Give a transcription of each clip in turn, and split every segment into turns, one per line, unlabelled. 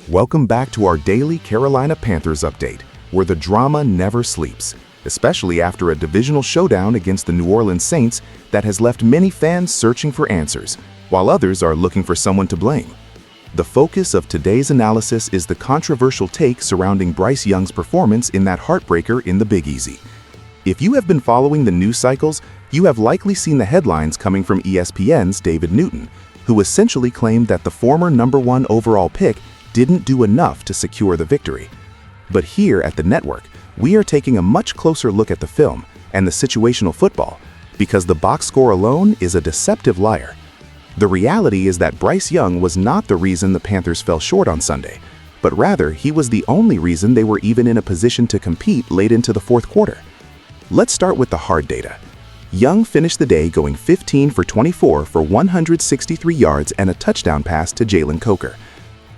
Welcome back to our daily Carolina Panthers update, where the drama never sleeps, especially after a divisional showdown against the New Orleans Saints that has left many fans searching for answers, while others are looking for someone to blame. The focus of today's analysis is the controversial take surrounding Bryce Young's performance in that heartbreaker in the Big Easy. If you have been following the news cycles, you have likely seen the headlines coming from ESPN's David Newton, who essentially claimed that the former #1 overall pick didn't do enough to secure the victory. But here at the network, we are taking a much closer look at the film and the situational football, because the box score alone is a deceptive liar. The reality is that Bryce Young was not the reason the Panthers fell short on Sunday, but rather he was the only reason they were even in a position to compete late into the fourth quarter. Let's start with the hard data. Young finished the day going 15 for 24 for 163 yards and a touchdown pass to Jalen Coker.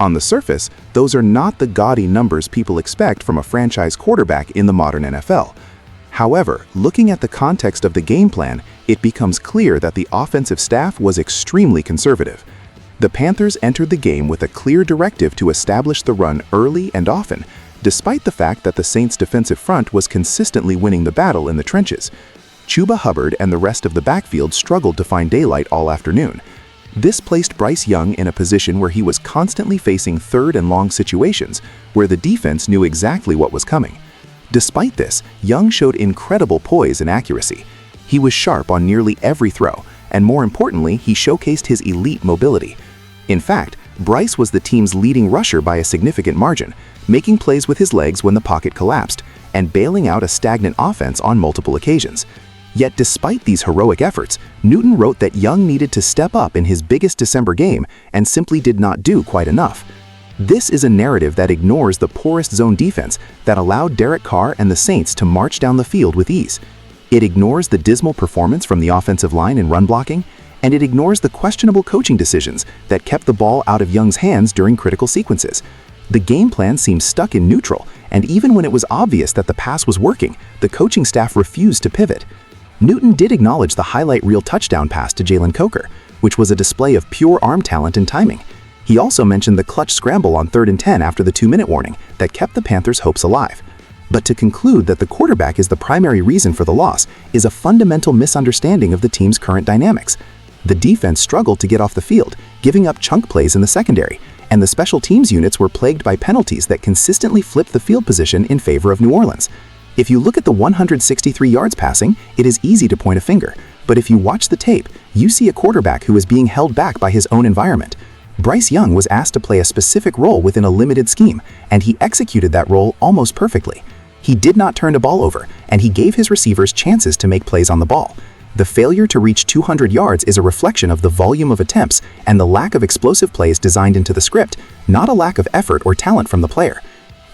On the surface, those are not the gaudy numbers people expect from a franchise quarterback in the modern NFL. However, looking at the context of the game plan, it becomes clear that the offensive staff was extremely conservative. The Panthers entered the game with a clear directive to establish the run early and often, despite the fact that the Saints' defensive front was consistently winning the battle in the trenches. Chuba Hubbard and the rest of the backfield struggled to find daylight all afternoon. This placed Bryce Young in a position where he was constantly facing third and long situations, where the defense knew exactly what was coming. Despite this, Young showed incredible poise and accuracy. He was sharp on nearly every throw, and more importantly, he showcased his elite mobility. In fact, Bryce was the team's leading rusher by a significant margin, making plays with his legs when the pocket collapsed, and bailing out a stagnant offense on multiple occasions. Yet despite these heroic efforts, Newton wrote that Young needed to step up in his biggest December game and simply did not do quite enough. This is a narrative that ignores the porous zone defense that allowed Derek Carr and the Saints to march down the field with ease. It ignores the dismal performance from the offensive line in run blocking, and it ignores the questionable coaching decisions that kept the ball out of Young's hands during critical sequences. The game plan seemed stuck in neutral, and even when it was obvious that the pass was working, the coaching staff refused to pivot. Newton did acknowledge the highlight reel touchdown pass to Jalen Coker, which was a display of pure arm talent and timing. He also mentioned the clutch scramble on 3rd and 10 after the 2-minute warning that kept the Panthers' hopes alive. But to conclude that the quarterback is the primary reason for the loss is a fundamental misunderstanding of the team's current dynamics. The defense struggled to get off the field, giving up chunk plays in the secondary, and the special teams units were plagued by penalties that consistently flipped the field position in favor of New Orleans. If you look at the 163 yards passing, it is easy to point a finger, but if you watch the tape, you see a quarterback who is being held back by his own environment. Bryce Young was asked to play a specific role within a limited scheme, and he executed that role almost perfectly. He did not turn the ball over, and he gave his receivers chances to make plays on the ball. The failure to reach 200 yards is a reflection of the volume of attempts and the lack of explosive plays designed into the script, not a lack of effort or talent from the player.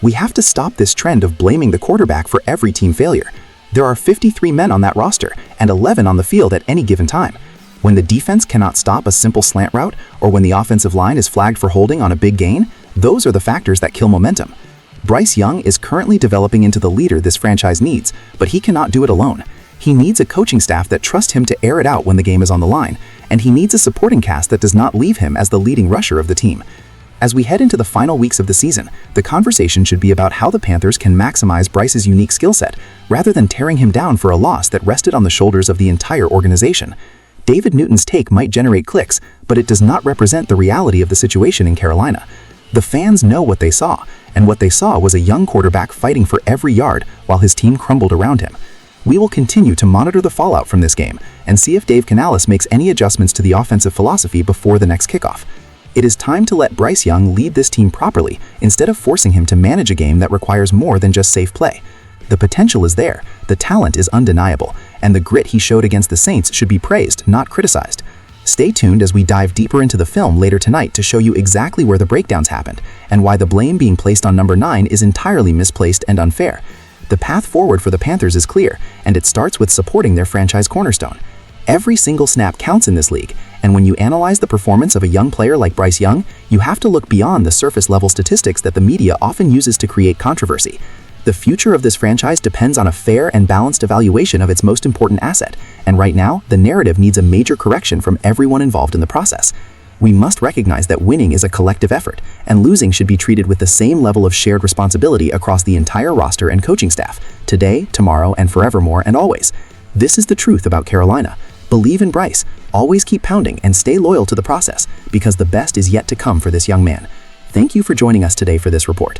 We have to stop this trend of blaming the quarterback for every team failure. There are 53 men on that roster and 11 on the field at any given time. When the defense cannot stop a simple slant route, or when the offensive line is flagged for holding on a big gain, those are the factors that kill momentum. Bryce Young is currently developing into the leader this franchise needs, but he cannot do it alone. He needs a coaching staff that trusts him to air it out when the game is on the line, and he needs a supporting cast that does not leave him as the leading rusher of the team. As we head into the final weeks of the season, the conversation should be about how the Panthers can maximize Bryce's unique skill set, rather than tearing him down for a loss that rested on the shoulders of the entire organization. David Newton's take might generate clicks, but it does not represent the reality of the situation in Carolina. The fans know what they saw, and what they saw was a young quarterback fighting for every yard while his team crumbled around him. We will continue to monitor the fallout from this game and see if Dave Canales makes any adjustments to the offensive philosophy before the next kickoff. It is time to let Bryce Young lead this team properly instead of forcing him to manage a game that requires more than just safe play. The potential is there, the talent is undeniable, and the grit he showed against the Saints should be praised, not criticized. Stay tuned as we dive deeper into the film later tonight to show you exactly where the breakdowns happened and why the blame being placed on number 9 is entirely misplaced and unfair. The path forward for the Panthers is clear, and it starts with supporting their franchise cornerstone. Every single snap counts in this league, and when you analyze the performance of a young player like Bryce Young, you have to look beyond the surface-level statistics that the media often uses to create controversy. The future of this franchise depends on a fair and balanced evaluation of its most important asset, and right now, the narrative needs a major correction from everyone involved in the process.
We must recognize that winning is a collective effort, and losing should be treated with the same level of shared responsibility across the entire roster and coaching staff, today, tomorrow, and forevermore and always. This is the truth about Carolina. Believe in Bryce, always keep pounding, and stay loyal to the process, because the best is yet to come for this young man. Thank you for joining us today for this report.